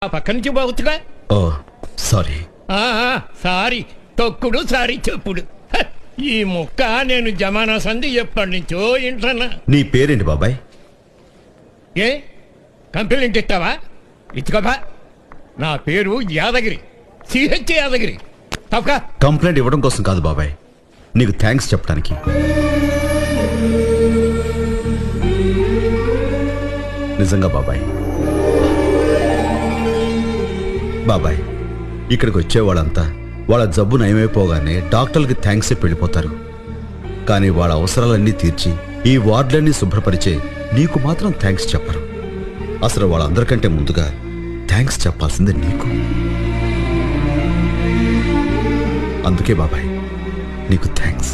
ఆ పక్క నుంచి పోవచ్చుగా. ఓ సారీ. సారీ తొక్కుడు సారీ చెప్పుడు. ఈ ముక్క నేను జమానా సంధి ఎప్పటి నుంచో ఇంటన్నా. నీ పేరేంటి బాబాయ్? ఏ కంప్లైంట్ ఇస్తావా? ఇచ్చుకోబా. నా పేరు యాదగిరి, సిహెచ్ యాదగిరి. తప్పక కంప్లైంట్ ఇవ్వడం కోసం కాదు బాబాయ్, నీకు థ్యాంక్స్ చెప్పడానికి. నిజంగా బాబాయ్. బాబాయ్, ఇక్కడికి వచ్చే వాళ్ళంతా వాళ్ళ జబ్బు నయమైపోగానే డాక్టర్లకి థ్యాంక్స్ చెప్పి వెళ్ళిపోతారు. కానీ వాళ్ళ అవసరాలన్నీ తీర్చి ఈ వార్డులన్నీ శుభ్రపరిచే నీకు మాత్రం థ్యాంక్స్ చెప్పరు. అసలు వాళ్ళందరికంటే ముందుగా థ్యాంక్స్ చెప్పాల్సిందే నీకు. అందుకే బాబాయ్ నీకు థ్యాంక్స్.